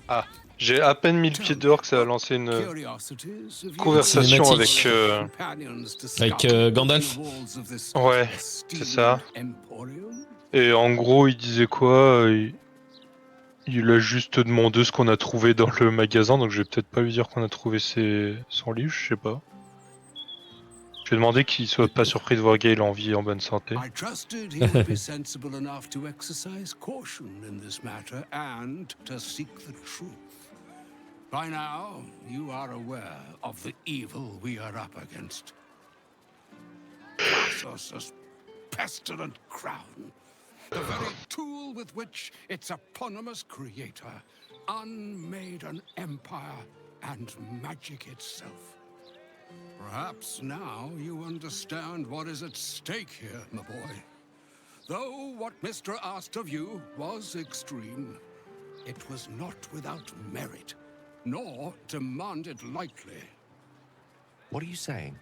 Ah, j'ai à peine mis le pied dehors que ça a lancé une conversation avec... Avec Gandalf. Ouais, c'est ça. Et en gros, il disait quoi? Il a juste demandé ce qu'on a trouvé dans le magasin, donc je vais peut-être pas lui dire qu'on a trouvé son livre, je sais pas. Je vais demander qu'il soit pas surpris de voir Gale en vie et en bonne santé. I trusted he would be sensible enough to exercise caution in this matter and to seek the truth. By now, you are aware of the evil we are up against. Crassus's pestilent crown, the very tool with which its eponymous creator unmade an empire and magic itself. Perhaps now you understand what is at stake here, my boy. Though what Mr. asked of you was extreme, it was not without merit, nor demanded lightly. What are you saying?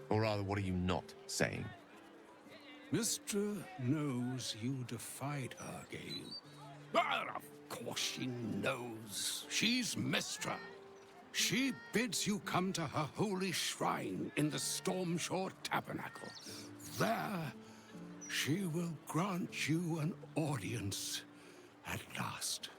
Or rather, what are you not saying? Mr. knows you defied her, Gale. Of course she knows. She's Mistra. She bids you come to her holy shrine in the Stormshore Tabernacle. There, she will grant you an audience at last.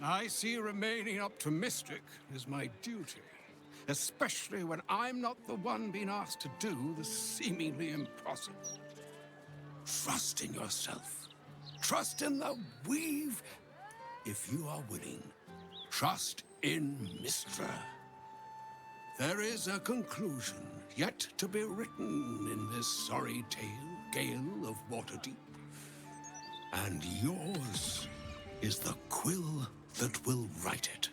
I see remaining optimistic is my duty, especially when I'm not the one being asked to do the seemingly impossible. Trust in yourself. Trust in the weave. If you are willing, trust in Mistra. There is a conclusion yet to be written in this sorry tale, Gale of Waterdeep. And yours is the quill that will write it.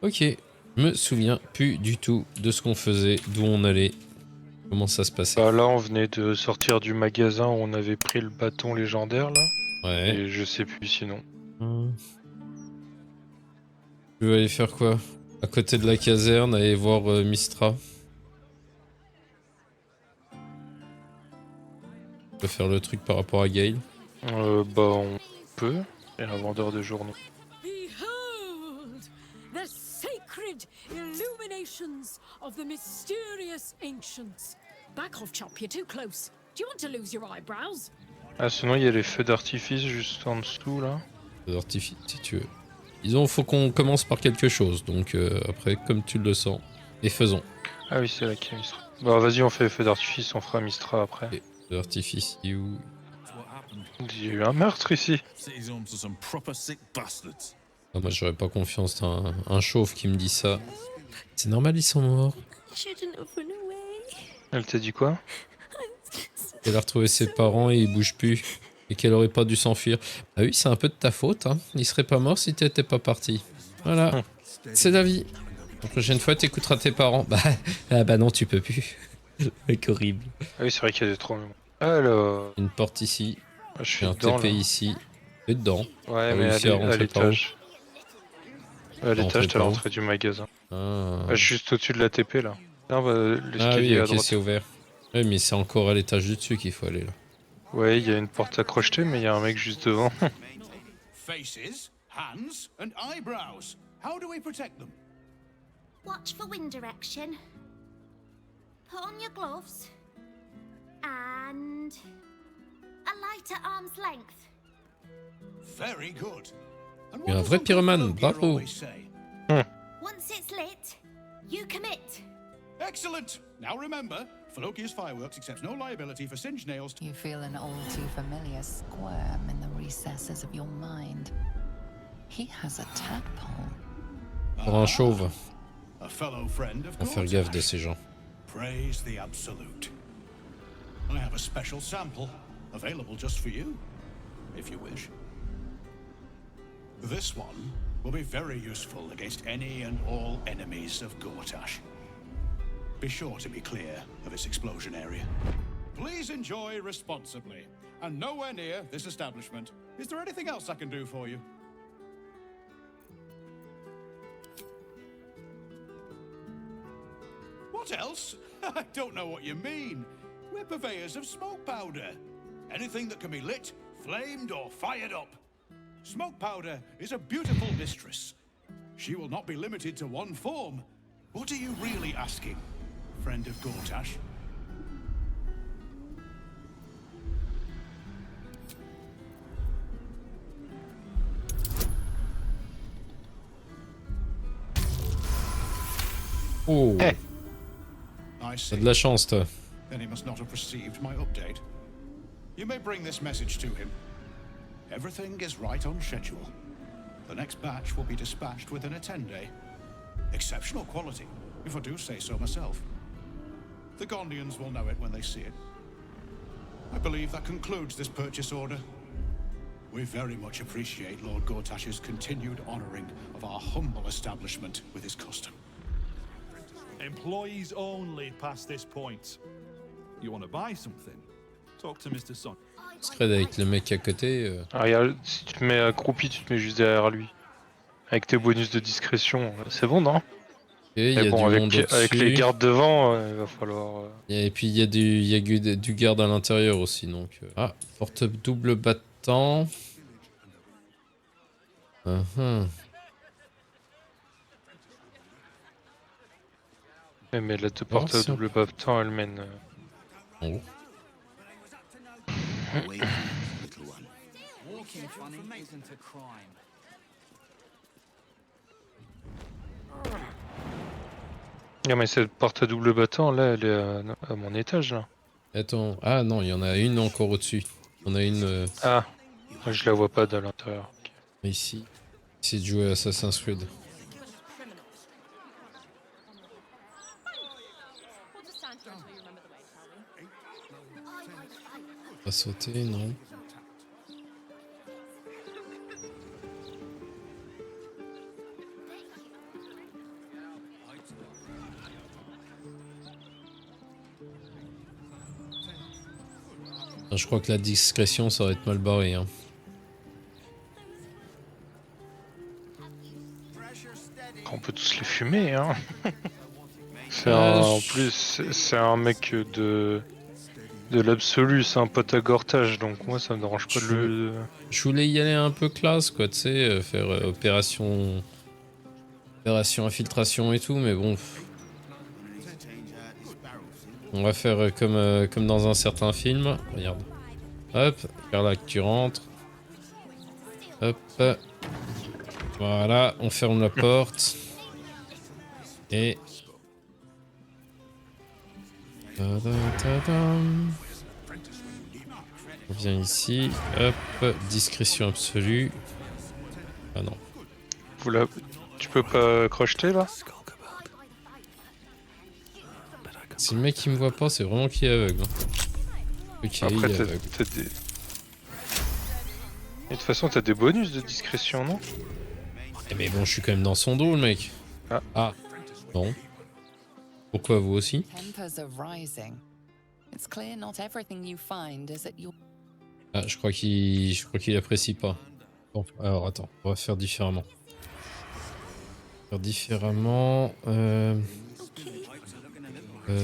Ok, je me souviens plus du tout de ce qu'on faisait, d'où on allait, comment ça se passait. Bah là, on venait de sortir du magasin où on avait pris le bâton légendaire, là. Ouais. Et je sais plus sinon. Je vais aller faire quoi? À côté de la caserne, aller voir Mistra. Je peux faire le truc par rapport à Gale. Bah on peut. Et un vendeur de journaux. Behold the sacred illuminations of the mysterious ancients. Back off, chop, you're too close. Do you want to lose your eyebrows? Ah sinon il y a les feux d'artifice juste en dessous là. L'artifice, si tu veux. Disons, faut qu'on commence par quelque chose. Donc après, comme tu le sens, et faisons. Ah oui c'est là qu'il y a Mistra. Bah vas-y on fait les feux d'artifice, on fera Mistra après. Et l'artifice, il est où? Il y a eu un meurtre ici. Ah, moi j'aurais pas confiance dans un chauve qui me dit ça. C'est normal, ils sont morts. Elle t'a dit quoi? Elle a retrouvé ses parents et ils bougent plus. Et qu'elle aurait pas dû s'enfuir. Ah oui, c'est un peu de ta faute, hein. Ils seraient pas morts si t'étais pas parti. Voilà, c'est la vie. La prochaine fois, t'écouteras tes parents. Bah, ah bah non, tu peux plus. Mec horrible. Ah oui c'est vrai qu'il y a des trous. Alors... Une porte ici. Je suis J'ai un dedans, TP là. ici. Et dedans. Ouais T'as mais réussi à à rentrer par où? l'étage. À l'étage t'as par où? l'entrée du magasin. Ah, Juste au-dessus de la TP là. Là bah, ah l'escalier oui, à ok, droite. c'est ouvert. Oui, mais c'est encore à l'étage du dessus qu'il faut aller là. Ouais il y a une porte à crocheter mais il y a un mec juste devant. Faces, hands, and eyebrows. How do we protect them? Watch for wind direction. Put on your gloves. And a light at arm's length. Very good. And You're a does vrai Uncle pyromane, Fallopian bravo. always say? Once it's lit, you commit. Excellent. Now remember, Fallopia's Fireworks accepts no liability for singed nails. You feel an all too familiar squirm in the recesses of your mind. He has a tadpole. Pour un chauve. A fellow friend of Faut faire gaffe de Gortash. ces gens. Praise the absolute. I have a special sample available just for you, if you wish. This one will be very useful against any and all enemies of Gortash. Be sure to be clear of its explosion area. Please enjoy responsibly, and nowhere near this establishment. Is there anything else I can do for you? What else? I don't know what you mean. We're purveyors of smoke powder. Anything that can be lit, flamed, or fired up. Smoke powder is a beautiful mistress. She will not be limited to one form. What are you really asking, friend of Gortash? Oh, Eh. I t'as see. de la chance, toi. Then he must not have received my update. You may bring this message to him. Everything is right on schedule. The next batch will be dispatched within a 10-day. Exceptional quality, if I do say so myself. The Gondians will know it when they see it. I believe that concludes this purchase order. We very much appreciate Lord Gortash's continued honoring of our humble establishment with his custom. Employees only past this point. You want to buy something? Talk to Mr. Son. Scred avec le mec à côté. Ah, regarde, si tu te mets accroupi, tu te mets juste derrière lui. Avec tes bonus de discrétion, c'est bon, non? Et il y Mais a bon, du monde avec les au-dessus. gardes devant, il va falloir... Et puis il y a du garde à l'intérieur aussi, donc... Ah, porte double battant. Mais la deux portes à ça. double battant, elle mène... Oh. Non mais cette porte à double battant, là, elle est à mon étage, là. Attends, ah non, il y en a une encore au-dessus. On a une Ah, je la vois pas de l'intérieur. Ok. ici. C'est de jouer à Assassin's Creed. Pas sauter, non. Je crois que la discrétion, ça va être mal barré. Hein. On peut tous les fumer, hein. En plus, c'est un mec de l'absolu, c'est un pote à Gortage, donc moi ça me dérange pas de le... Je voulais y aller un peu classe, quoi, tu sais, faire opération infiltration et tout, mais bon. On va faire comme dans un certain film. Regarde. Hop, vers là que tu rentres. Hop. Voilà, on ferme la porte. Et... Ta-da-ta-dam. On vient ici. Hop, discrétion absolue. Ah non. Tu peux pas crocheter là? Si le mec qui me voit pas, c'est vraiment qu'il est aveugle. Ok, Après, il est t'as aveugle. des... Et de toute façon, t'as des bonus de discrétion, non? Eh mais bon, je suis quand même dans son dos, le mec. Ah, non. Pourquoi vous aussi? Tempers are rising. It's clear not everything you find is at your... Ah, je crois qu'il apprécie pas. Bon, alors attends, on va faire différemment.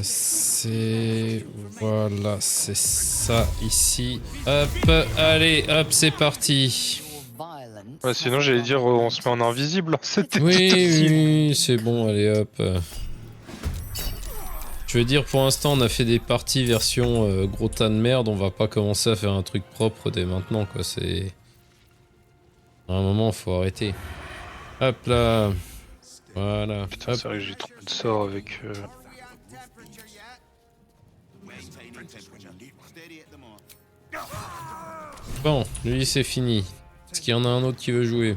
C'est... Voilà, c'est ça, ici. Hop, allez, hop, c'est parti. Ouais, sinon, j'allais dire, on se met en invisible. C'était Oui, tout aussi. oui, c'est bon, allez, hop. Je veux dire, pour l'instant, on a fait des parties version gros tas de merde. On va pas commencer à faire un truc propre dès maintenant, quoi. C'est... À un moment, faut arrêter. Hop là. Voilà. Putain, Hop. c'est vrai que j'ai trop de sorts avec... Bon, lui, c'est fini. Est-ce qu'il y en a un autre qui veut jouer?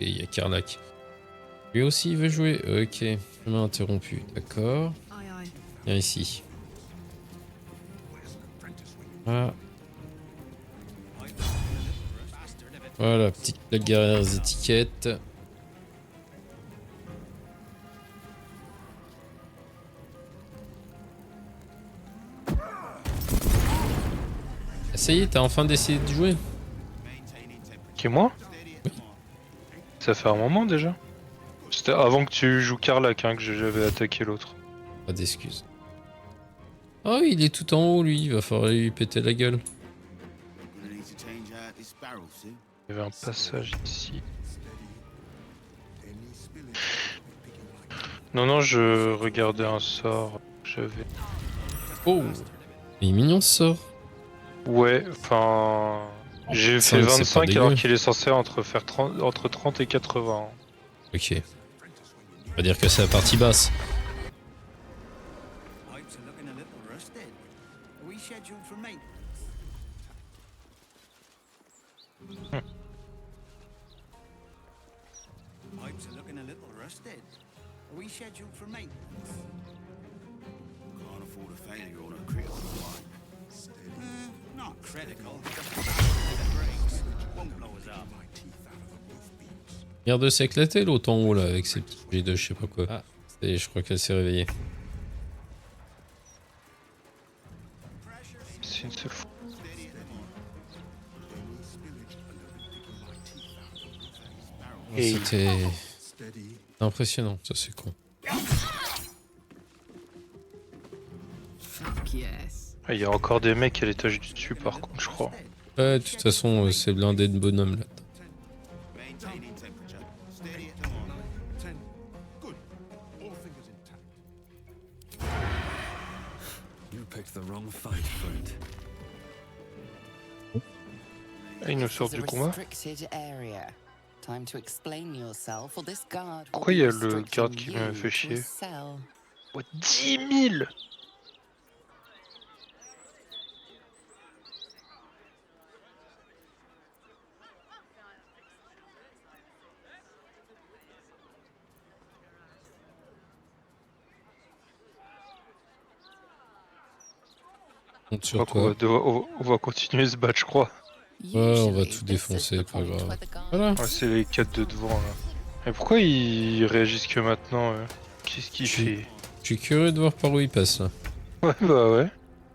Et il y a Karlak. Lui aussi, il veut jouer? Ok. Chemin interrompu. D'accord. Viens ici. Ah. Voilà, petite plaque derrière les étiquettes. Ça y est, t'as enfin décidé de jouer? Qui est moi? Ça fait un moment déjà. C'était avant que tu joues Karlak hein, que j'avais attaqué l'autre. Pas d'excuses. Oh, il est tout en haut, lui. Il va falloir lui péter la gueule. Il y avait un passage ici. Non, non, je regardais un sort. J'avais. Oh, il est mignon ce sort. Ouais, enfin. J'ai fait 25 alors qu'il est censé faire entre 30 et 80. Ok. On va dire que c'est la partie basse. Regarde de s'éclater l'autre en haut là avec ses petits jets de je sais pas quoi. Ah, je crois qu'elle s'est réveillée. C'est une seule fois. C'était impressionnant, ça c'est con. Il y a encore des mecs à l'étage du dessus par contre, je crois. Ouais, de toute façon, c'est blindé de bonhomme là. Ah, il nous sort du combat. Pourquoi il y a le garde qui me fait chier? Oh, 10 000! Sur toi. On va continuer ce batch, je crois. Ouais, on va tout défoncer, pas grave. Voilà. Ouais, c'est les 4 de devant là. Et pourquoi ils réagissent que maintenant? Qu'est-ce qu'il fait? Je suis curieux de voir par où il passe là. Ouais, bah ouais.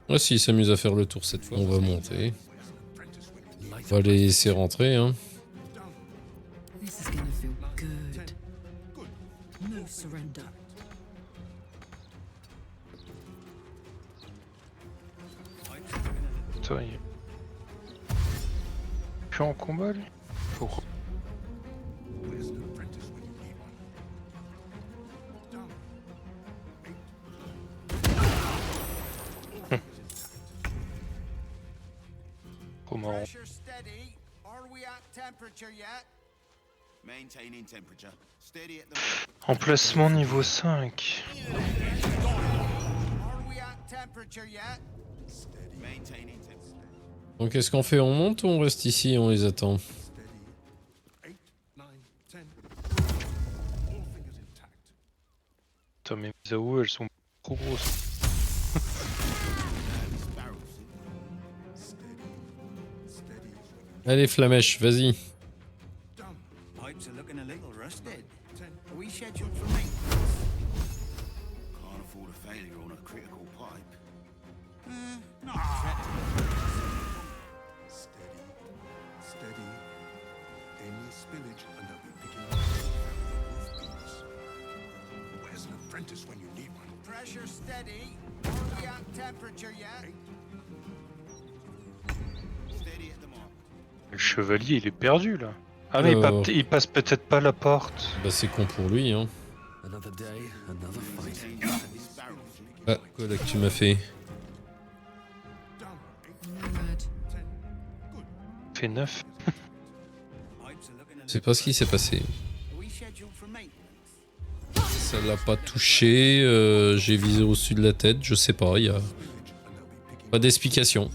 Ouais, s'il s'amuse à faire le tour cette fois, on va monter. On va les laisser rentrer, hein. Putain, il est plus en combat lui? Pourquoi? Trop marrant. Emplacement niveau 5. Donc qu'est-ce qu'on fait? On monte ou on reste ici et on les attend? Putain, mes Misaou, elles sont trop grosses. Allez, Flamèche, vas-y. Le chevalier, il est perdu là. Ah mais il passe peut-être pas la porte. Bah c'est con pour lui, hein. Ah, quoi là que tu m'as fait? Fait 9. Je sais pas ce qui s'est passé. Ça l'a pas touché, j'ai visé au-dessus de la tête, je sais pas, y a pas d'explication.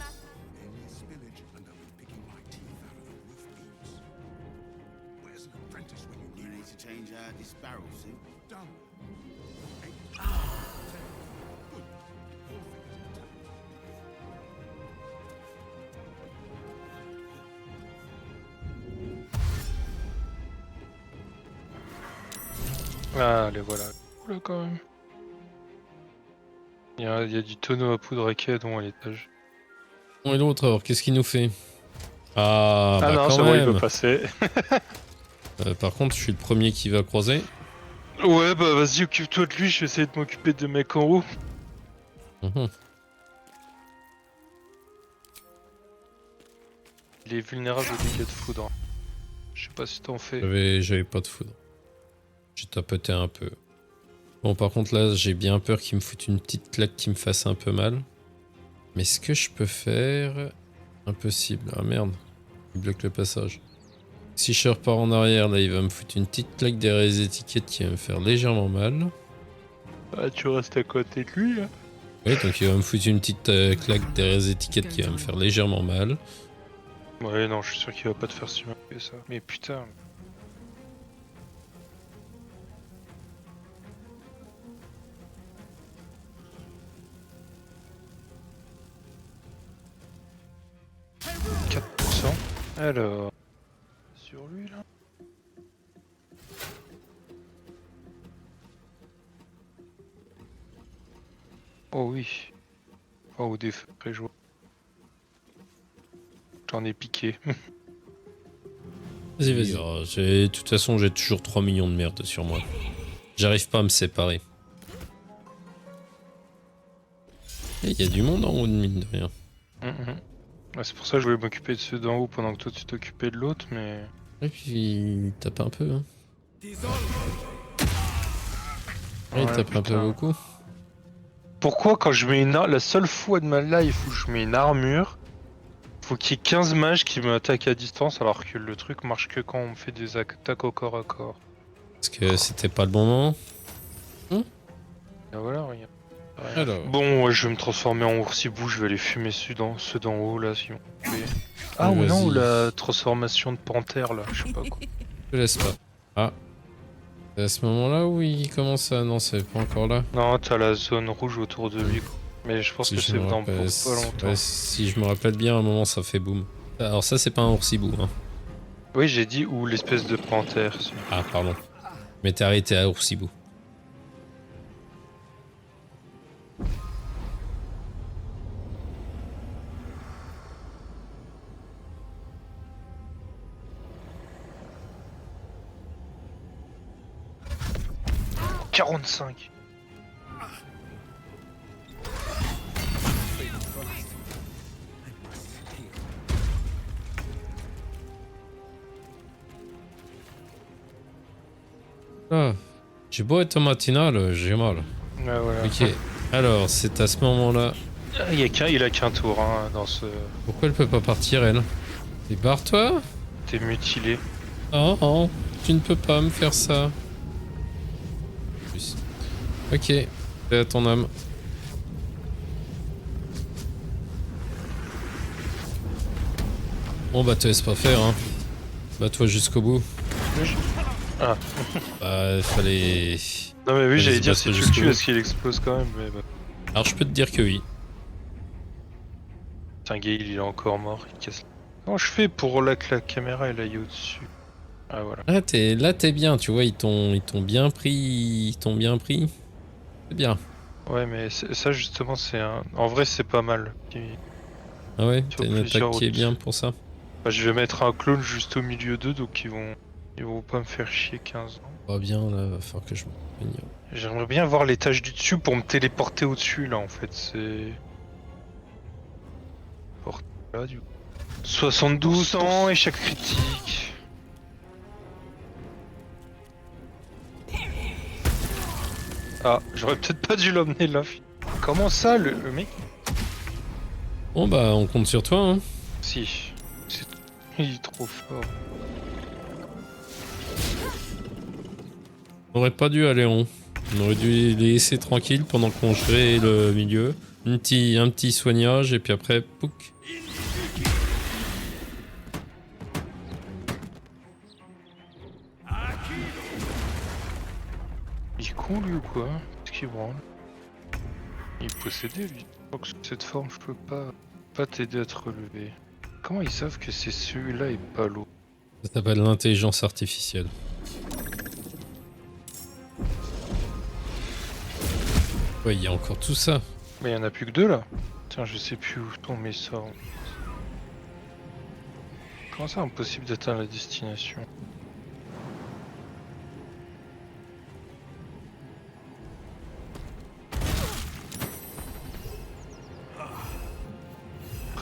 Ah, les voilà. Oula, quand même. Il y a du tonneau à poudre à canon à l'étage. Bon, et l'autre alors, qu'est-ce qu'il nous fait? Ah, bah non, quand c'est bon, il même. peut passer. Par contre, je suis le premier qui va croiser. Ouais, bah vas-y, occupe-toi de lui, je vais essayer de m'occuper de mecs en haut. Mhm. Il est vulnérable aux dégâts de foudre. Je sais pas si t'en fais. J'avais pas de foudre. J'ai tapoté un peu. Bon, par contre, là, j'ai bien peur qu'il me foute une petite claque qui me fasse un peu mal. Mais ce que je peux faire... Impossible. Ah merde. Il bloque le passage. Si je repars en arrière, là, il va me foutre une petite claque derrière les étiquettes qui va me faire légèrement mal. Ah, tu restes à côté de lui, là. Oui, donc il va me foutre une petite claque derrière les étiquettes qui va me faire légèrement mal. Ouais, non, je suis sûr qu'il va pas te faire si mal que ça. Mais putain. Alors, sur lui là. Oh oui. Oh, des feux très jour. J'en ai piqué. Vas-y, vas-y. Oh, de toute façon, j'ai toujours 3 millions de merde sur moi. J'arrive pas à me séparer. Il y a du monde en haut de mine de rien. Ouais, c'est pour ça que je voulais m'occuper de ceux d'en haut pendant que toi tu t'occupais de l'autre, mais... Et puis, il tape un peu. Hein. Ouais, il tape un peu beaucoup. Pourquoi quand je mets une la seule fois de ma life où je mets une armure, faut qu'il y ait 15 mages qui m'attaquent à distance alors que le truc marche que quand on me fait des attaques au corps à corps. Parce que c'était pas le bon moment. Et voilà, regarde. Alors. Bon, ouais, je vais me transformer en oursibou, je vais aller fumer ceux d'en haut là si on fait. Ah Ouais, ou non, vas-y. la transformation de panthère là, je sais pas quoi. Je te laisse pas. Ah. C'est à ce moment-là où il commence à... Non, c'est pas encore là. Non, t'as la zone rouge autour de lui quoi. Mais je pense Si que je c'est me dans rappelle... pas longtemps. Ouais, si je me rappelle bien, à un moment, ça fait boum. Alors ça, c'est pas un oursibou. Hein. Oui, j'ai dit ou l'espèce de panthère. Ah, pardon. Mais t'es arrêté à oursibou. « 45 ». Ah. J'ai beau être matinal, j'ai mal. Ouais, voilà. Ok. Alors, c'est à ce moment-là... Il a qu'un tour hein, dans ce... Pourquoi elle peut pas partir, elle? Et barre-toi. T'es mutilé. Oh, oh, tu ne peux pas me faire ça. Ok, fais à ton âme. Bon bah te laisse pas faire hein. Bats-toi jusqu'au bout. Ah. Bah fallait... Non mais oui, j'allais dire se si battre tu le jusqu'au tues, bout. est-ce qu'il explose quand même mais bah. Alors je peux te dire que oui. Putain, Gale, il est encore mort, il casse... Comment je fais pour que la caméra elle aille au-dessus? Ah voilà. Ah, là t'es bien, tu vois, ils t'ont bien pris. Ils t'ont bien pris. C'est bien. Ouais mais ça justement c'est un... En vrai c'est pas mal. Ah ouais, Sur t'as une plusieurs attaque qui est autres. bien pour ça. Bah, je vais mettre un clone juste au milieu d'eux donc ils vont pas me faire chier 15 ans. Pas bien là, va falloir que je me peigne. J'aimerais bien voir l'étage du dessus pour me téléporter au-dessus là en fait, c'est... Là, du coup. 72 ans, échec critique. Ah, j'aurais peut-être pas dû l'emmener là. Comment ça, le mec? Bon bah on compte sur toi hein. Si. Il est trop fort. On aurait pas dû aller on. On aurait dû les laisser tranquilles pendant qu'on gérait le milieu. Un petit soignage et puis après, pouc. Il est con lui ou quoi? Qu'est-ce qu'il branle? Il est possédé lui. Je crois que sous cette forme je peux pas t'aider à te relever. Comment ils savent que c'est celui-là et pas l'autre? Ça s'appelle l'intelligence artificielle. Ouais, il y a encore tout ça. Mais il y en a plus que deux là. Tiens, je sais plus où on met ça. Comment ça impossible d'atteindre la destination?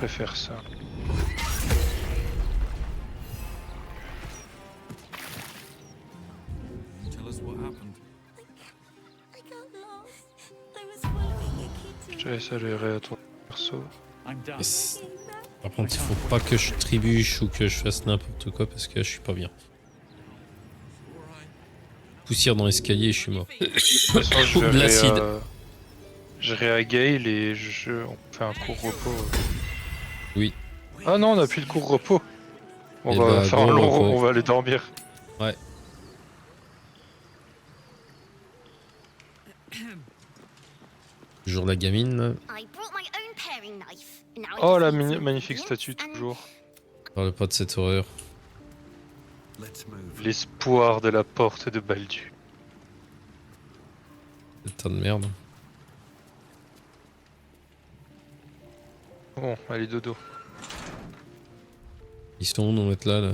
préfère ça. Tell us what happened. I got lost. I was following a kitten. Je laisse aller à ton perso. I'm done. Yes. Par contre, il faut pas que je trébuche ou que je fasse n'importe quoi parce que je suis pas bien. Poussière dans l'escalier, je suis mort. De toute façon, Ou de l'acide. J'irai à Gale et on fait un court repos. Oui. Ah non, on a plus de court repos. On Eh va bah, faire gros un long repos. on va aller dormir. Ouais. Toujours la gamine là. I brought my own paring knife. Now I Oh just la need some magnifique ingredients statue and- toujours. Parle pas de cette horreur. Let's move. L'espoir de la porte de Baldur. C'est tas de merde. Bon, allez dodo. Ils sont où nos matelas là?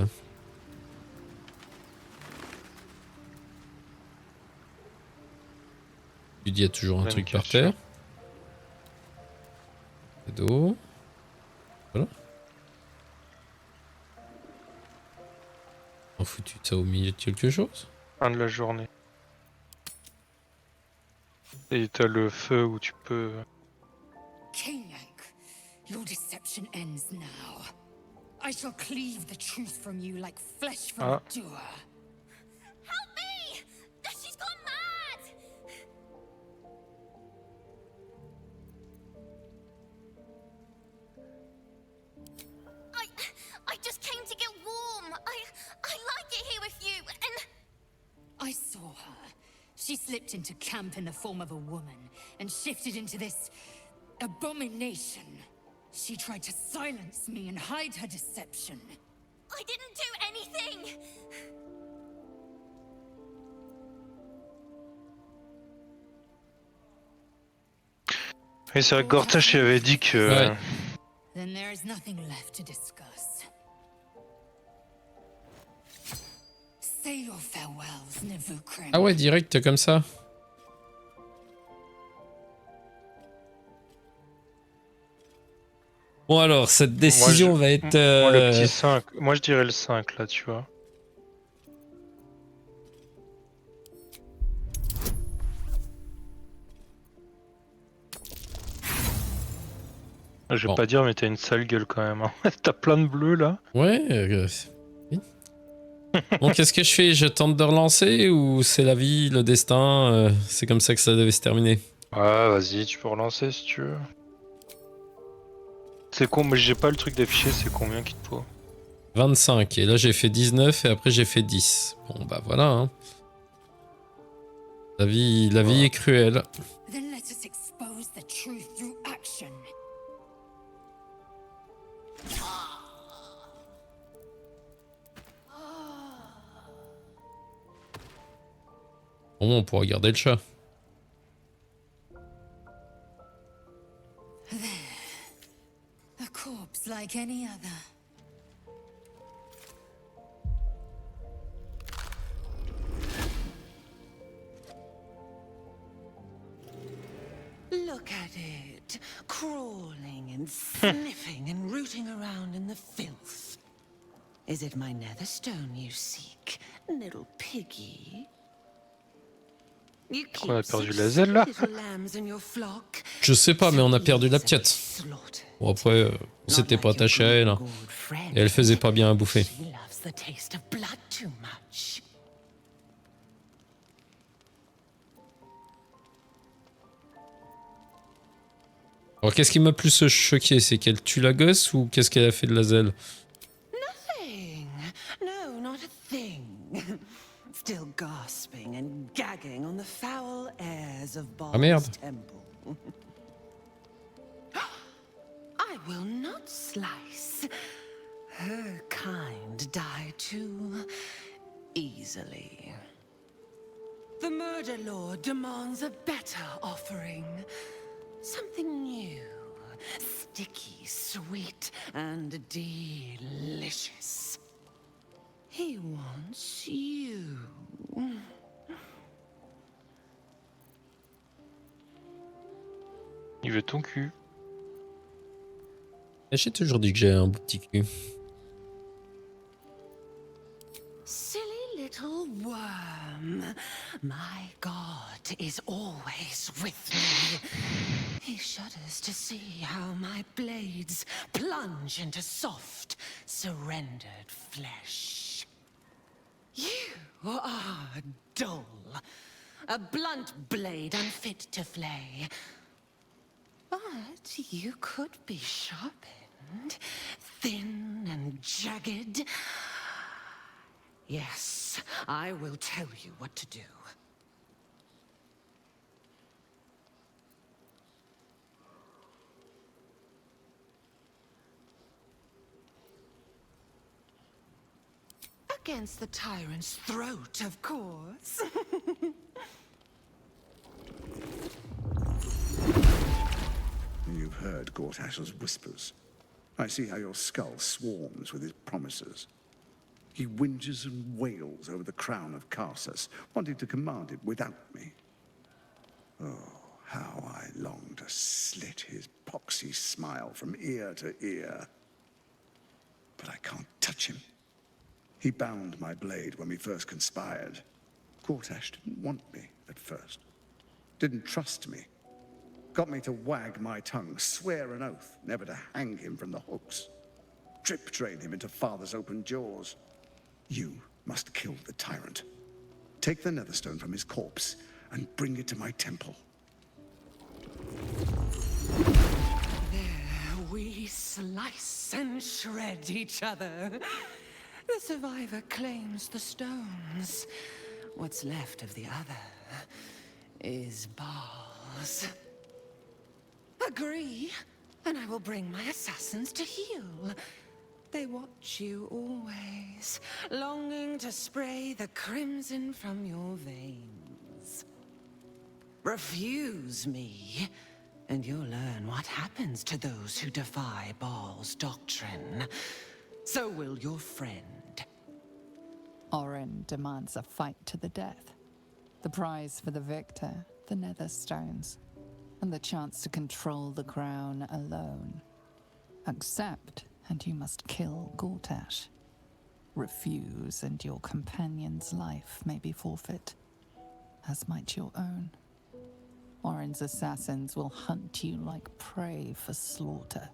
Tu dis il y a toujours un Bonne truc par question. terre. Cadeau. Voilà. On foutu ça au milieu de quelque chose? Fin de la journée. Et t'as le feu où tu peux... Kaynak, your deception ends now. I shall cleave the truth from you like flesh from Ah. a doer. Help me! She's gone mad! I just came to get warm. I like it here with you, and I saw her. She slipped into camp in the form of a woman and shifted into this abomination. She tried to silence me and hide her deception. I didn't do anything. Et c'est vrai que Gortash il avait dit que... Ouais. Then there is nothing left to discuss. Say your farewells, Nevukrem. Ah ouais, direct comme ça. Bon alors, cette décision va être... Moi le petit 5, moi je dirais le 5 là tu vois. Je vais Bon. pas dire mais t'as une sale gueule quand même. Hein. T'as plein de bleus là. Ouais. Oui. Bon, qu'est-ce que je fais? Je tente de relancer ou c'est la vie, le destin c'est comme ça que ça devait se terminer? Ouais vas-y tu peux relancer si tu veux. C'est con, mais j'ai pas le truc d'afficher, c'est combien qu'il te faut? 25. Et là, j'ai fait 19 et après, j'ai fait 10. Bon, bah voilà. Hein. La vie est cruelle. Then let us expose the truth through action. Bon, on pourra garder le chat. A corpse like any other. Look at it, crawling and sniffing and rooting around in the filth. Is it my netherstone you seek, little piggy? You On a keep perdu such la zèle là. little lambs in your flock. Je sais pas, mais on a perdu la So petite. slaughtered. Bon, après, on s'était Not pas like your attaché à elle. Hein. good friend. Et elle faisait pas bien à bouffer. She loves the taste of blood too much. Alors, qu'est-ce qui m'a plus choqué? C'est qu'elle tue la gosse ou qu'est-ce qu'elle a fait de la zèle? Nothing. No, not a thing. Still gasping and gagging on the foul airs of Ah, merde. Baal's temple. I will not slice. Her kind die too easily. The murder lord demands a better offering. Something new, sticky, sweet, and delicious. He wants you. Il veut ton cul. J'ai toujours dit que j'ai un beau petit cul. Silly little worm. My God is always with me. He shudders to see how my blades plunge into soft, surrendered flesh. You are dull. A blunt blade unfit to flay. But you could be sharpened, thin and jagged. Yes, I will tell you what to do. Against the tyrant's throat, of course. You've heard Gortash's whispers. I see how your skull swarms with his promises. He whinges and wails over the crown of Carsus, wanting to command it without me. Oh, how I long to slit his poxy smile from ear to ear. But I can't touch him. He bound my blade when we first conspired. Gortash didn't want me at first. Didn't trust me. Got me to wag my tongue, swear an oath never to hang him from the hooks. Drip train him into father's open jaws. You must kill the tyrant. Take the netherstone from his corpse and bring it to my temple. There we slice and shred each other. The survivor claims the stones. What's left of the other is Baal's. Agree, and I will bring my assassins to heal. They watch you always, longing to spray the crimson from your veins. Refuse me, and you'll learn what happens to those who defy Baal's doctrine. So will your friend. Oren demands a fight to the death. The prize for the victor, the Netherstones, and the chance to control the crown alone. Accept, and you must kill Gortash. Refuse, and your companion's life may be forfeit, as might your own. Oren's assassins will hunt you like prey for slaughter.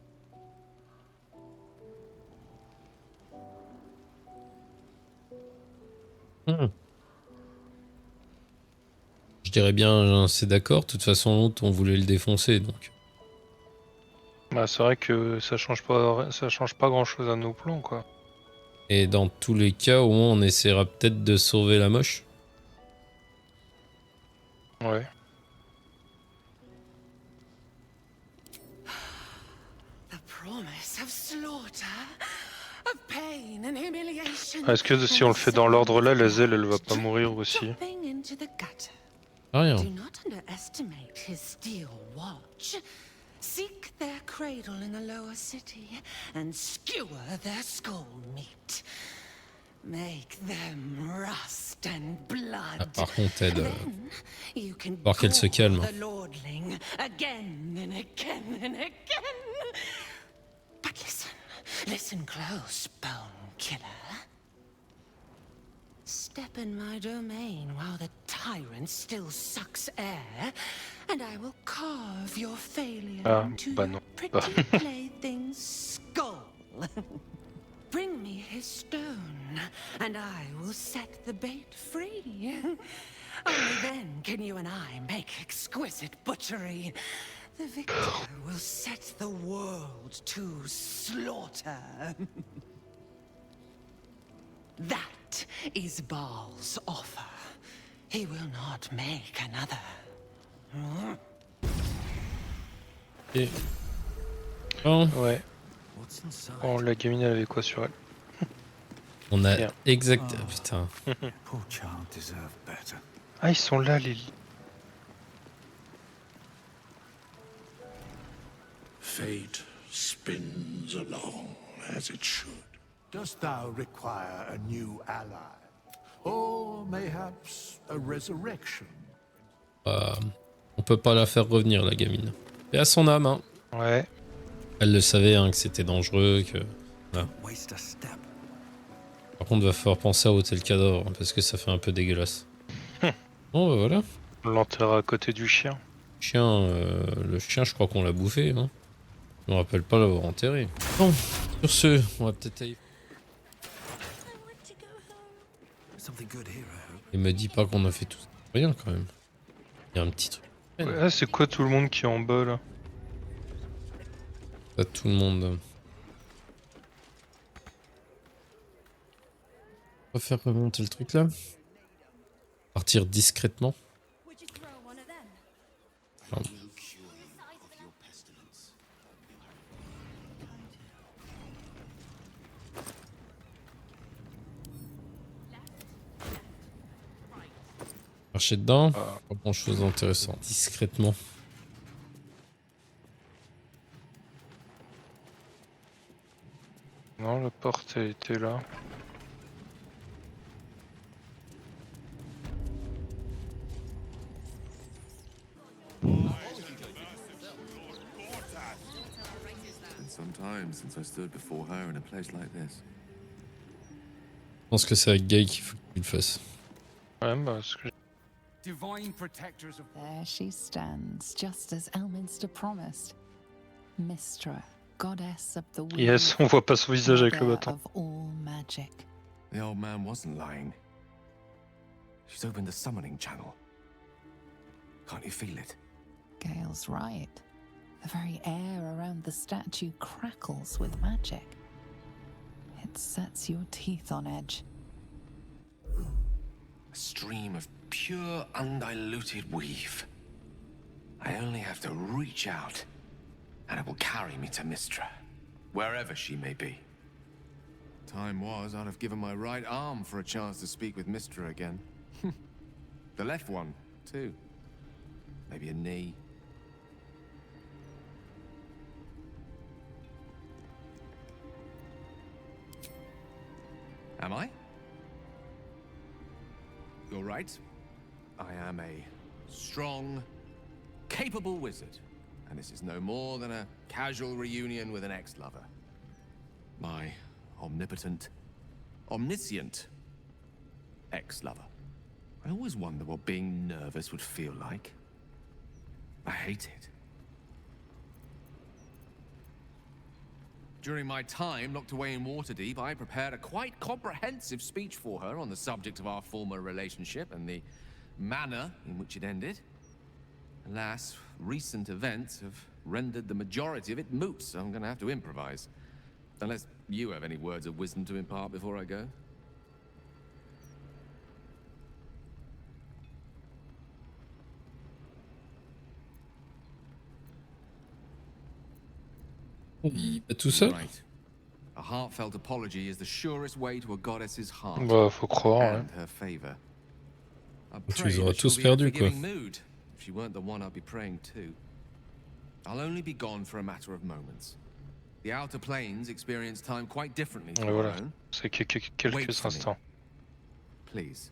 Je dirais bien, c'est d'accord. De toute façon, l'autre, on voulait le défoncer, donc. Bah, c'est vrai que ça change pas grand-chose à nos plans, quoi. Et dans tous les cas, au moins, on essaiera peut-être de sauver la moche. Ouais. The promise of slaughter, of pain and humiliation. Est-ce que si on le fait dans l'ordre là, la Zelle, elle va pas mourir aussi? Rien. Do not underestimate his steel watch. Seek their cradle in the lower city and skewer their skull meat. Make them rust and blood. Ah, par contre, elle... Then you can voir qu'elle se calme. the lordling again and again and again. But listen close, bone killer. Step in my domain while the tyrant still sucks air, and I will carve your failure into your pretty plaything's skull. Bring me his stone, and I will set the bait free. Only then can you and I make exquisite butchery. The victor will set the world to slaughter. That is Baal's offer. He will not make another. Et... Oh. Ouais. Oh, la gamine, elle avait quoi sur elle? On a exact... Oh. Putain. Ah, ils sont là, les lits. Fate spins along as it should. Dost thou require a new ally? Or mayhaps a resurrection? On peut pas la faire revenir, la gamine. Et à son âme, hein. Ouais. Elle le savait hein, que c'était dangereux, que... Voilà. Par contre, va falloir penser à ôter le cadavre, parce que ça fait un peu dégueulasse. Bon, bah voilà. On l'enterre à côté du chien. Le chien, je crois qu'on l'a bouffé. Hein. Je me rappelle pas l'avoir enterré. Bon, sur ce, on va peut-être aller... Il me dit pas qu'on a fait tout ça. Rien quand même. Il y a un petit truc. Ouais, c'est quoi tout le monde qui est en bas là? Pas tout le monde. On va faire remonter le truc là. Partir discrètement. Pardon. Marcher dedans, pas grand chose d'intéressant. Discrètement. Non, la porte elle était là. Je pense que c'est avec Guy qu'il faut qu'il le fasse. Ouais, bah, parce que... There she stands, just as Elminster promised. Mystra, goddess of the wind. Yes, on voit pas son visage avec le bâton. Of all magic. The old man wasn't lying. She's opened the summoning channel. Can't you feel it? Gale's right. The very air around the statue crackles with magic. It sets your teeth on edge. A stream of pure, undiluted weave. I only have to reach out, and it will carry me to Mystra, wherever she may be. Time was, I'd have given my right arm for a chance to speak with Mystra again. The left one, too. Maybe a knee. Am I? You're right. I am a strong, capable wizard. And this is no more than a casual reunion with an ex-lover. My omnipotent, omniscient ex-lover. I always wonder what being nervous would feel like. I hate it. During my time locked away in Waterdeep, I prepared a quite comprehensive speech for her on the subject of our former relationship and the manner in which it ended. Alas, recent events have rendered the majority of it moot, so I'm gonna have to improvise. Unless you have any words of wisdom to impart before I go. Tout seul? Right. A heartfelt apology is the surest way to a goddess's heart Bah, faut croire, and her favor. I Tu pray les auras that she'll tous be in a perdus, quoi. forgiving mood. If she weren't the one I'd be praying to. I'll only be gone for a matter of moments. The outer planes experience time quite differently from Et voilà, our own. c'est Wait quelques for me. instants. Please.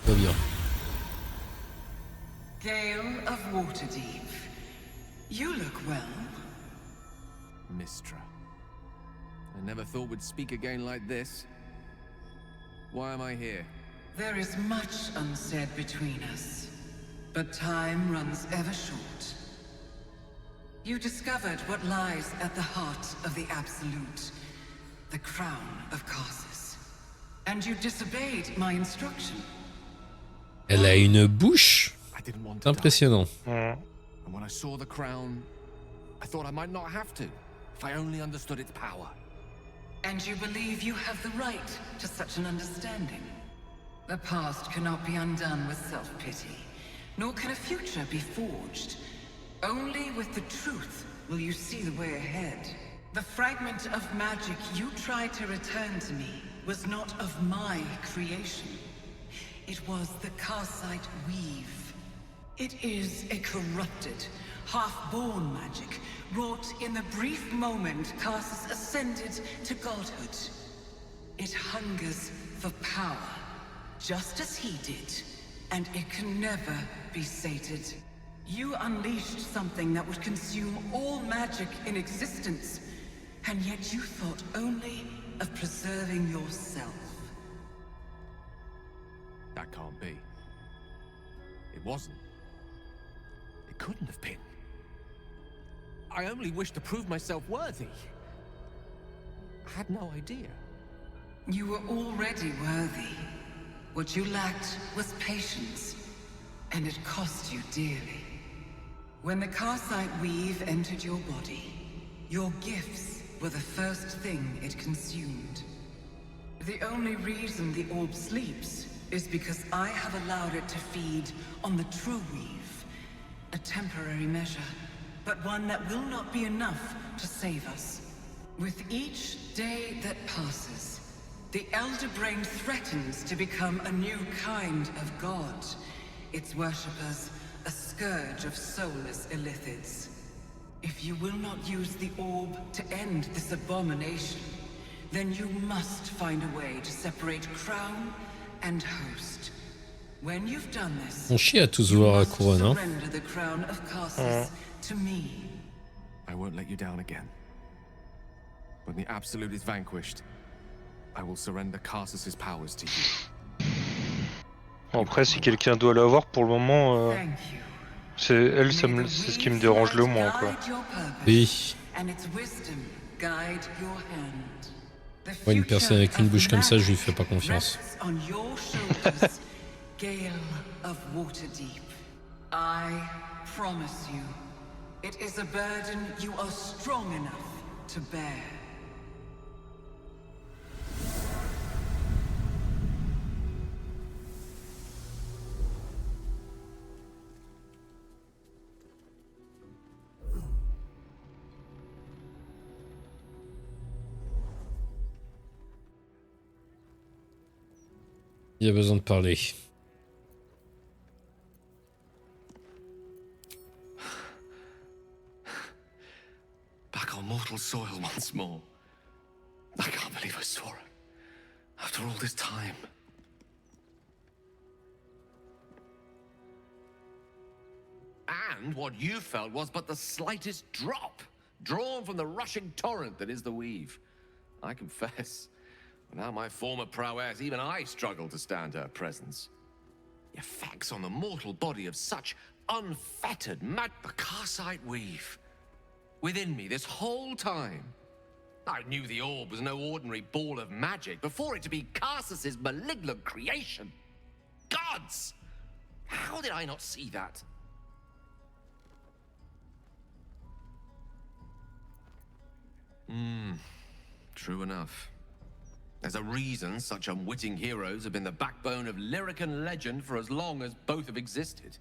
Pas bien. Gale of Waterdeep. You look well. Mystra. I never thought we'd speak again like this. Why am I here? There is much unsaid between us, but time runs ever short. You discovered what lies at the heart of the Absolute, the crown of Karsus. And you disobeyed my instruction. Elle a une bouche. I didn't want C'est to die. impressionnant. Ouais. And when I saw the crown, I thought I might not have to, if I only understood its power. And you believe you have the right to such an understanding? The past cannot be undone with self-pity, nor can a future be forged. Only with the truth will you see the way ahead. The fragment of magic you tried to return to me was not of my creation. It was the Karsite weave. It is a corrupted, half-born magic, wrought in the brief moment Karsus ascended to godhood. It hungers for power, just as he did, and it can never be sated. You unleashed something that would consume all magic in existence, and yet you thought only of preserving yourself. That can't be. It wasn't. It couldn't have been. I only wished to prove myself worthy. I had no idea. You were already worthy. What you lacked was patience, and it cost you dearly. When the Karsite weave entered your body, your gifts were the first thing it consumed. The only reason the orb sleeps is because I have allowed it to feed on the true weave. A temporary measure, but one that will not be enough to save us. With each day that passes, the Elder Brain threatens to become a new kind of god. Its worshippers, a scourge of soulless illithids. If you will not use the orb to end this abomination, then you must find a way to separate crown and host. When you've done this, On chie à tous vouloir la couronne, hein. surrender the crown of Karsus to me. I won't let you down again. When the Absolute is vanquished, I will surrender Karsus's powers to you. Après, si quelqu'un doit l'avoir, pour le moment, Thank you. c'est elle, c'est ce qui me dérange le moins, quoi. Guide your purpose, Oui. and its wisdom guide your hand. The Ouais, une personne avec une future bouche of comme ça, je lui magic fais pas confiance. rests on your shoulders, Gale of Waterdeep. I promise you, it is a burden you are strong enough to bear. Il y a besoin de parler. Back on mortal soil once more. I can't believe I saw her. After all this time. And what you felt was but the slightest drop, drawn from the rushing torrent that is the weave. I confess, without my former prowess, even I struggle to stand her presence. The effects on the mortal body of such unfettered the Karsite weave. Within me this whole time. I knew the orb was no ordinary ball of magic before it to be Karsus's malignant creation. Gods! How did I not see that? True enough. There's a reason such unwitting heroes have been the backbone of lyric and legend for as long as both have existed.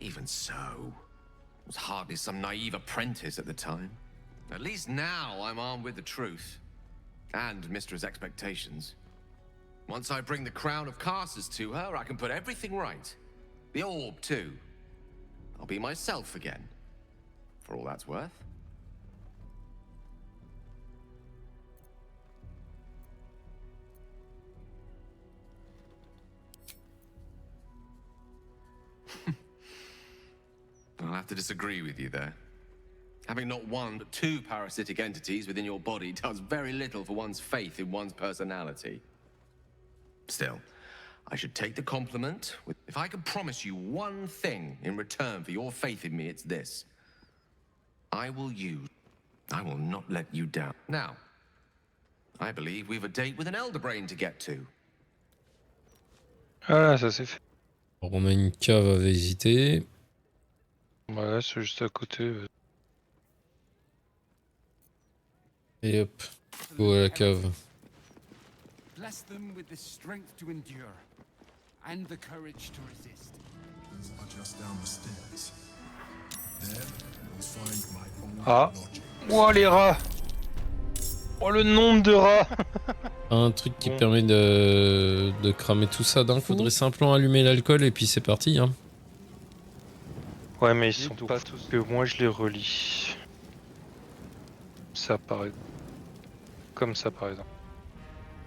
Even so, I was hardly some naive apprentice at the time. At least now I'm armed with the truth. And Mistra's expectations. Once I bring the crown of Karsus to her, I can put everything right. The orb, too. I'll be myself again. For all that's worth. I'll have to disagree with you there. Having not one but two parasitic entities within your body does very little for one's faith in one's personality. Still, I should take the compliment. If I can promise you one thing in return for your faith in me, it's this. I will not let you down. Now, I believe we've a date with an Elder Brain to get to. Ah, ça c'est fait. Alors, on a une cave à visiter. Ouais, c'est juste à côté. Et hop, go à la cave. Bless them with the strength to endure and the courage to resist. Just down the stairs. There you'll find my own Ah. lodging. Oh les rats. Oh le nombre de rats. Un truc qui permet de cramer tout ça d'un coup. Faudrait simplement allumer l'alcool et puis c'est parti. Hein. Ouais, mais ils sont pas tous que moi je les relis. Ça paraît. Comme ça par exemple.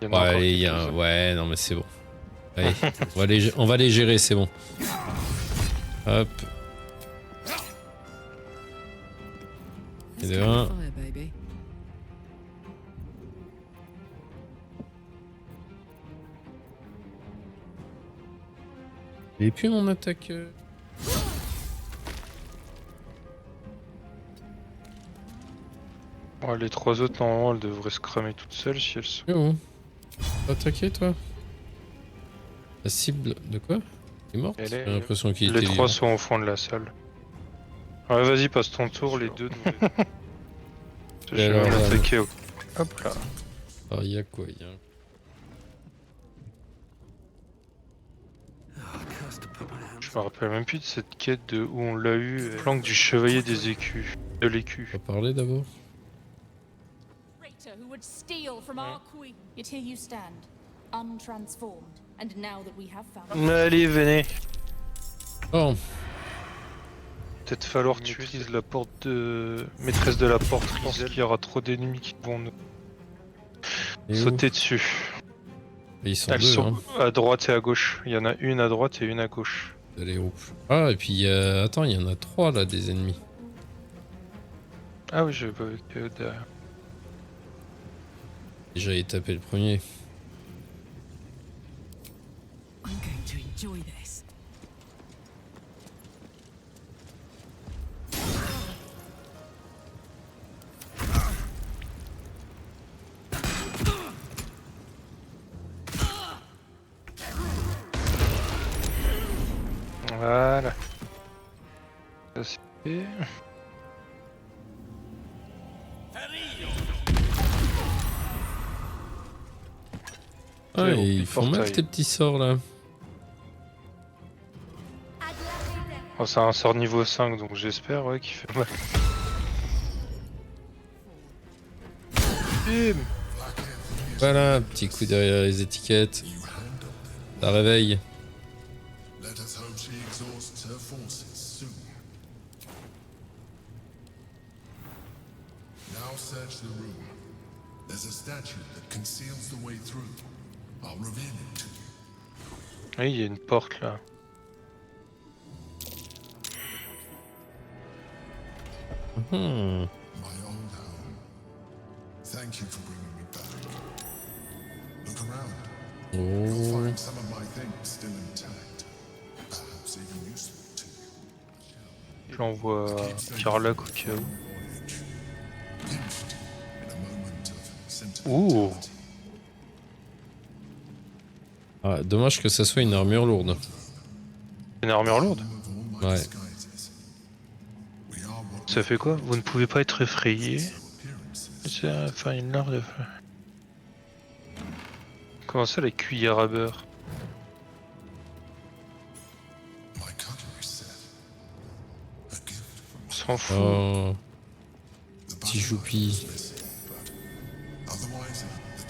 Il y en a Ouais, encore allez, il y a quelques-uns. ouais, non mais c'est bon. Allez, on va les gérer, c'est bon. Hop. Et de un. Et puis mon attaque. Ouais, les 3 autres normalement elles devraient se cramer toutes seules si elles sont. C'est bon. T'as attaqué toi? La cible de quoi? Il est morte? J'ai l'impression qu'il était Les 3 vivant. sont au fond de la salle. Ouais, vas-y, passe ton tour, les deux. Je vais alors, l'attaquer. Hop là. Ah, il y a quoi? Il y a... Je me rappelle même plus de cette quête de où on l'a eu. Planque du chevalier des écus. De l'écu. On va parler d'abord. Who would steal from our queen? Yet here you stand, untransformed. And now that we have found. Allez, venez. Oh. Peut-être falloir que tu utilises la porte de maîtresse de la porte. Je pense qu'il y aura trop d'ennemis qui vont nous sauter dessus. Et ils sont Elles deux, sont hein. à droite et à gauche. Il y en a une à droite et une à gauche. Allez, hop. Ah, et puis attends, il y en a 3 là, des ennemis. Ah oui, je vais que derrière. J'allais taper le premier. I'm going to enjoy this. Voilà. Ça c'est fait. Ah, ils font mal tes petits sorts là. Oh, c'est un sort niveau 5 donc j'espère ouais, qu'il fait mal. Bim. Voilà, petit coup derrière les étiquettes. Ça réveille. Let us hope she exhausts her forces soon. Now search the room. There's a statue that conceals the way through. I'll reveal it to you. Oui, il y a une porte là. My old home. Thank you for bringing me back. Look around. You'll find some of my things still intact. Perhaps even useful to you. J'envoie Carla au cas où. Pinched in a moment of Ouh. sentimentality. Ah, dommage que ça soit une armure lourde. Une armure lourde? Ouais. Ça fait quoi? Vous ne pouvez pas être effrayé. C'est enfin une larve de... Comment ça la cuillère à beurre? On s'en fout. Oh. Petit choupi. Otherwise, the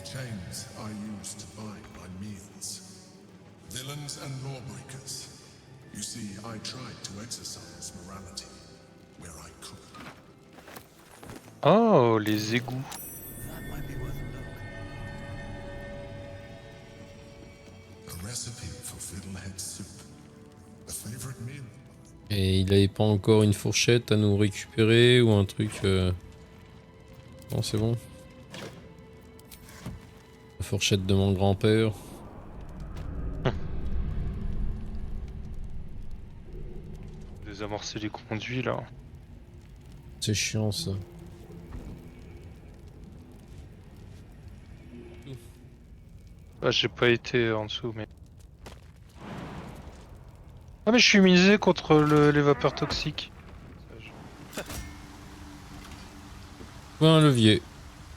chains I use to bind my meals. Villains and lawbreakers. You see, I tried to exercise morality where I could. Oh, les égouts. A recipe for fiddlehead soup. A favorite meal. Et il avait pas encore une fourchette à nous récupérer ou un truc. Non, c'est bon. La fourchette de mon grand-père. Désamorcer les conduits là. C'est chiant ça. Ah, j'ai pas été en dessous mais... Ah mais je suis misé contre les vapeurs toxiques. Un levier.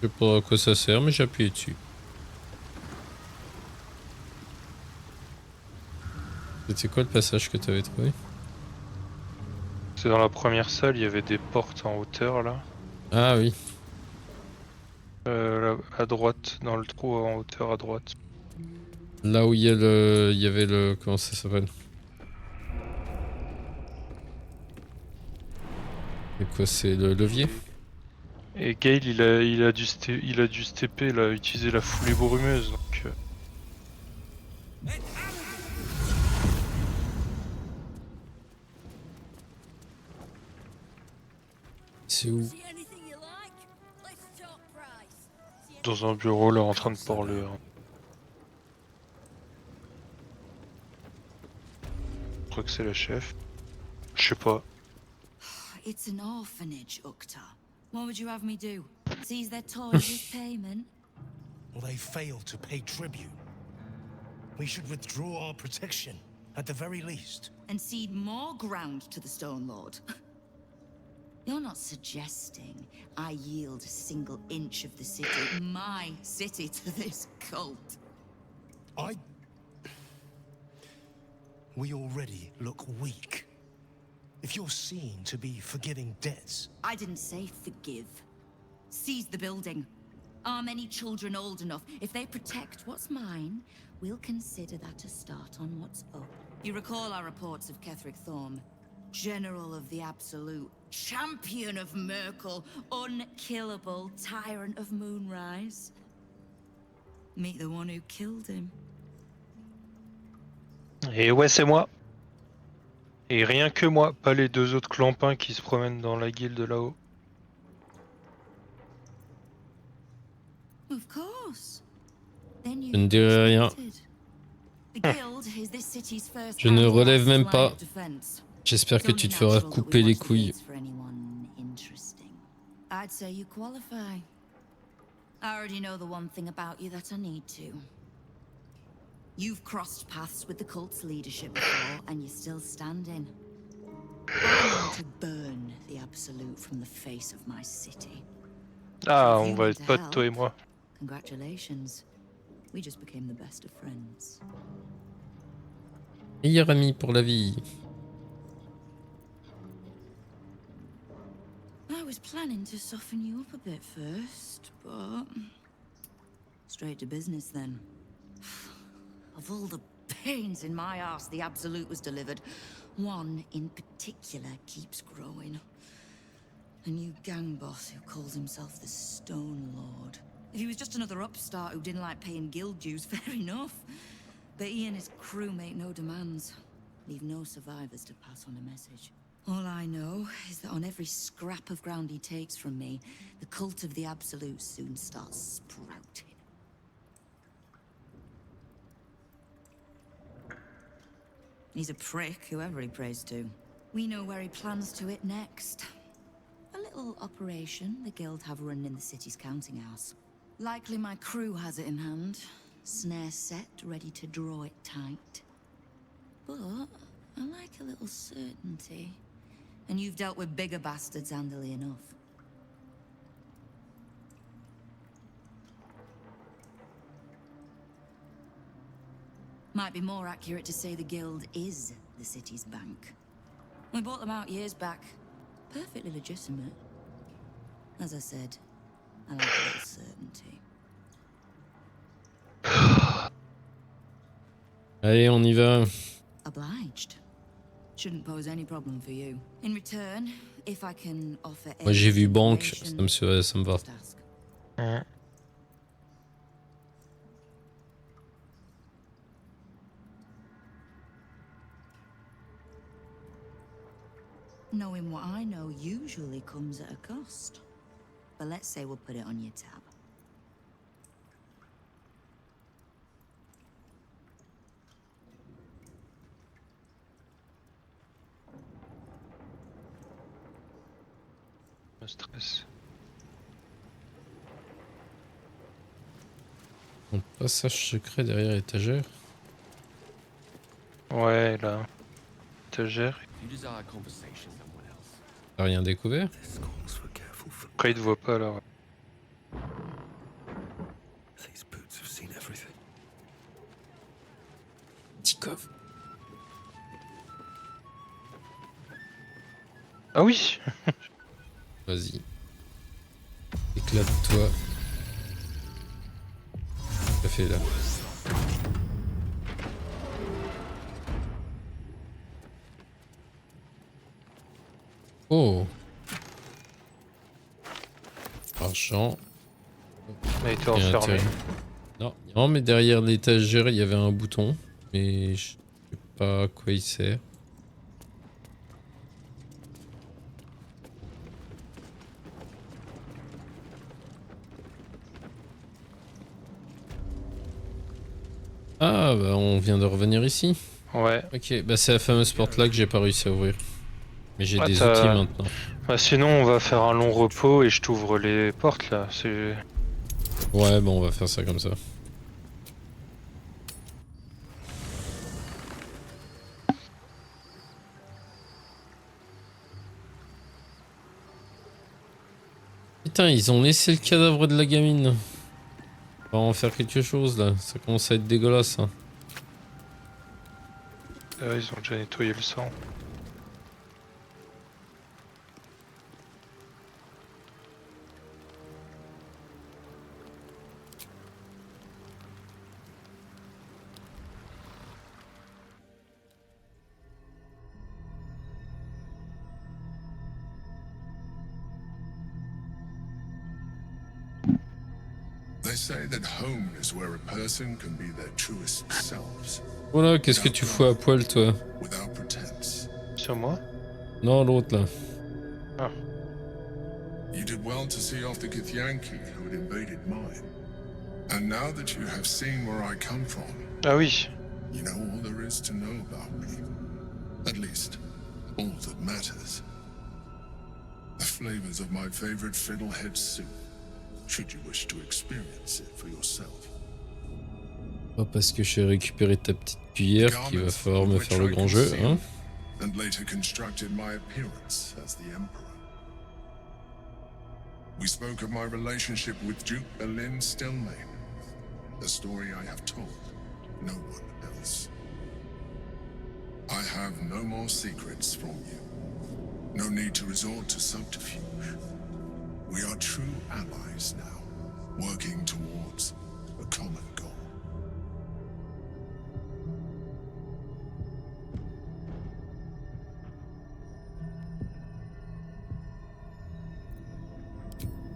Je sais pas à quoi ça sert mais j'ai appuyé dessus. C'était quoi le passage que t'avais trouvé? C'est dans la première salle, il y avait des portes en hauteur là. Ah oui. Là, à droite, dans le trou en hauteur à droite. Là où il y a le... il y avait le... comment ça s'appelle? Et quoi, c'est le levier? Et Gale, il a dû stepper, il a utilisé la foulée brumeuse, donc... C'est où? Dans un bureau, là, en train de parler. Hein. Je crois que c'est la chef. Je sais pas. It's an orphanage, Ukta. What would you have me do? Seize their toys as payment? Well, they failed to pay tribute. We should withdraw our protection, at the very least. And cede more ground to the Stone Lord? You're not suggesting I yield a single inch of the city, my city, to this cult? We already look weak. If you're seen to be forgiving debts... I didn't say forgive. Seize the building. Are many children old enough? If they protect what's mine, we'll consider that a start on what's up. You recall our reports of Ketheric Thorm, General of the Absolute, Champion of Merkel, unkillable Tyrant of Moonrise. Meet the one who killed him. Et ouais, c'est moi. Et rien que moi, pas les deux autres clampins qui se promènent dans la guilde là-haut. Of course. Je ne dirai rien. Je ne relève même pas. J'espère que tu te feras couper les couilles. I'd say you qualify. I already know the one thing about you that I need to. You've crossed paths with the cult's leadership before, and you're still standing. I want to burn the Absolute from the face of my city. Ah, on va être potes, toi et moi. Congratulations. We just became the best of friends. Meilleur ami pour la vie. I was planning to soften you up a bit first, but... Straight to business then. Of all the pains in my arse the Absolute was delivered, one in particular keeps growing. A new gang boss who calls himself the Stone Lord. If he was just another upstart who didn't like paying guild dues, fair enough. But he and his crew make no demands. Leave no survivors to pass on a message. All I know is that on every scrap of ground he takes from me, the cult of the Absolute soon starts sprouting. He's a prick, whoever he prays to. We know where he plans to hit next. A little operation the guild have running in the city's counting house. Likely my crew has it in hand. Snare set, ready to draw it tight. But I like a little certainty. And you've dealt with bigger bastards handily enough. Might be more accurate to say the guild is the city's bank. We bought them out years back. Perfectly legitimate. As I said, I like a little certainty. Allez, on y va. Obliged. Shouldn't pose any problem for you. In return, if I can offer... Moi j'ai vu banque, ça me va. Ouais. Knowing what I know usually comes at a cost. But let's say we'll put it on your tab. Le stress. Un passage secret derrière l'étagère. Ouais, là. Étagère. T'as rien découvert? Après, il te voit pas là. Petit coffre. Ah oui. Vas-y. Éclate-toi. Ça fait là. Oh. Argent. Il a été Et enfermé. intérêt. Non. Non, mais derrière l'étagère, il y avait un bouton. Mais je sais pas à quoi il sert. Ah, bah on vient de revenir ici. Ouais. Ok, bah c'est la fameuse porte là que j'ai pas réussi à ouvrir. Mais j'ai des outils maintenant. Bah sinon on va faire un long repos et je t'ouvre les portes là. C'est... Ouais, bon on va faire ça comme ça. Putain, ils ont laissé le cadavre de la gamine. On va en faire quelque chose là, ça commence à être dégueulasse. Hein. Ils ont déjà nettoyé le sang. They say that home is where a person can be their truest selves. Voilà, qu'est-ce que tu fous à poil toi? Without pretense. Sur moi? Non, l'autre là. Ah. You did well to see off the Githyanki who had invaded mine. And now that you have seen where I come from, ah oui. You know all there is to know about me. At least, all that matters. The flavors of my favorite fiddlehead soup, should you wish to experience it for yourself. Pas parce que j'ai récupéré ta petite cuillère qu'il va falloir me faire le grand jeu, hein. And later constructed my appearance as the Emperor. We spoke of my relationship with Duke Berlin Stelmane, a story I have told no one else. I have no more secrets from you. No need to resort to subterfuge. We are true allies now, working towards a common goal.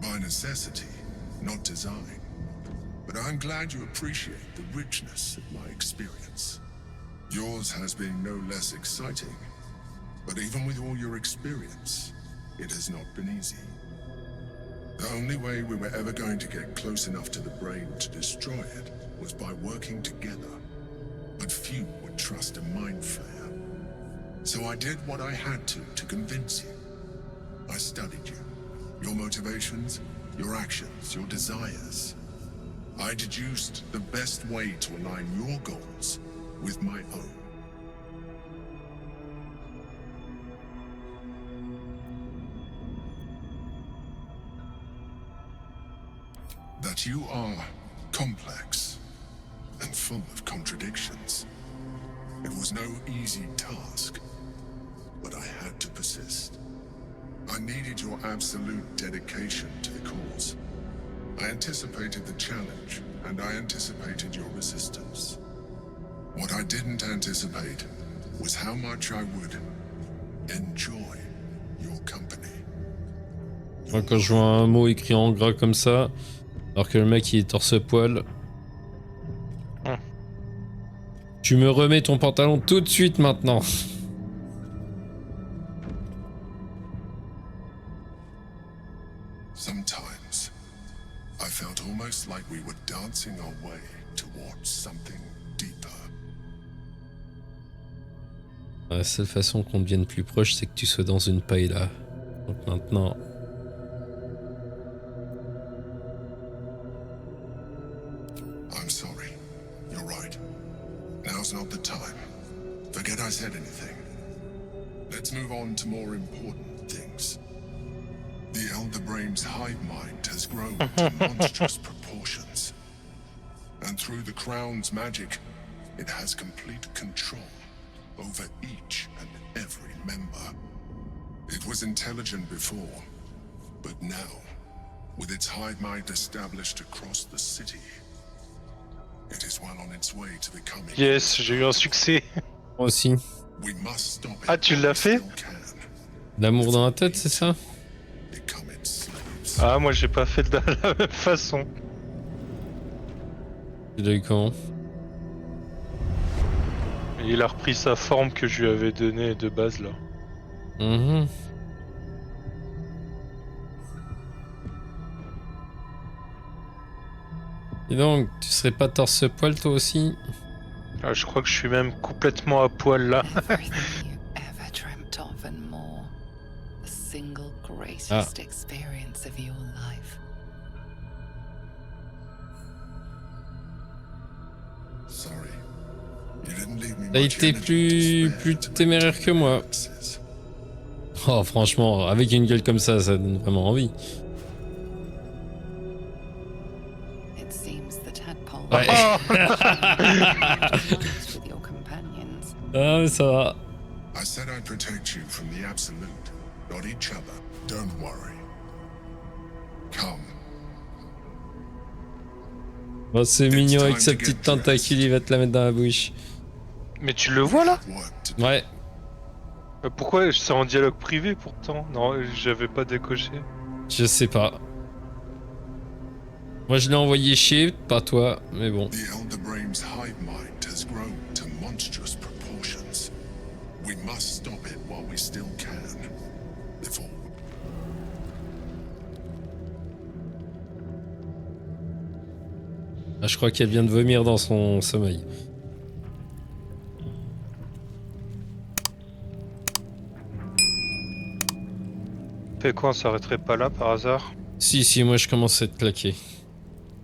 By necessity, not design. But I'm glad you appreciate the richness of my experience. Yours has been no less exciting. But even with all your experience, it has not been easy. The only way we were ever going to get close enough to the brain to destroy it was by working together. But few would trust a mind flayer. So I did what I had to convince you. I studied you. Your motivations, your actions, your desires. I deduced the best way to align your goals with my own. That you are complex and full of contradictions. It was no easy task, but I had to persist. I needed your absolute dedication to the cause. I anticipated the challenge, and I anticipated your resistance. What I didn't anticipate was how much I would enjoy your company. Moi, quand je vois un mot écrit en gras comme ça, alors que le mec il est torse-poil, tu me remets ton pantalon tout de suite maintenant. Sometimes, I felt almost like we were dancing our way towards something deeper. La seule façon qu'on devienne plus proche, c'est que tu sois dans une paille là. Donc maintenant... I'm sorry. You're right. Now's not the time. Forget I said anything. Let's move on to more important things. The Elder Brain's hive mind has grown to monstrous proportions. And through the Crown's magic, it has complete control over each and every member. It was intelligent before, but now, with its hive mind established across the city, it is well on its way to becoming... Yes, j'ai eu un succès. Moi aussi. We must stop it. Ah, tu l'as fait? L'amour dans la tête, c'est ça? Ah, moi j'ai pas fait de la même façon. Tu l'as eu comment? Il a repris sa forme que je lui avais donnée de base là. Mhm. Et donc, tu serais pas torse-poil toi aussi? Ah, je crois que je suis même complètement à poil là. Everything you ever dreamt of and more. The single greatest experience of your life. Sorry. You didn't leave me T'as much été energy to plus spare to téméraire que moi. maxes. Oh, franchement, avec une gueule comme ça donne vraiment envie. It seems the tadpole Ouais. with your companions. Ah, mais ça va. I said I'd protect you from the absolute, not each other. Don't worry. Come. Oh, c'est mignon avec sa petite tentacule, il va te la mettre dans la bouche. Mais tu le vois là? Ouais. Pourquoi c'est en dialogue privé pourtant? Non, j'avais pas décoché. Je sais pas. Moi je l'ai envoyé chier, pas toi, mais bon. The Elder Brain's hive mind has grown to monstrous proportions. We must stop it while we still can. Before. Ah, je crois qu'elle vient de vomir dans son sommeil. Fait quoi, on s'arrêterait pas là par hasard? Si, moi je commence à être claqué.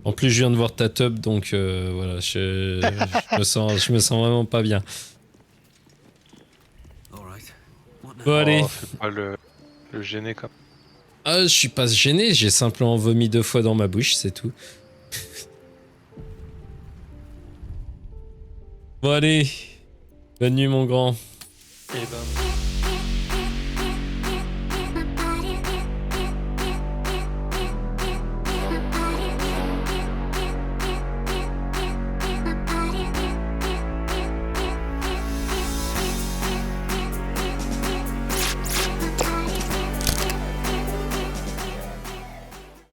En plus je viens de voir ta tub, donc voilà, je me sens vraiment pas bien. Bon allez. Oh, fais pas le gêner comme. Ah, je suis pas gêné, j'ai simplement vomi 2 fois dans ma bouche, c'est tout. Bon allez. Bonne nuit mon grand. Eh ben...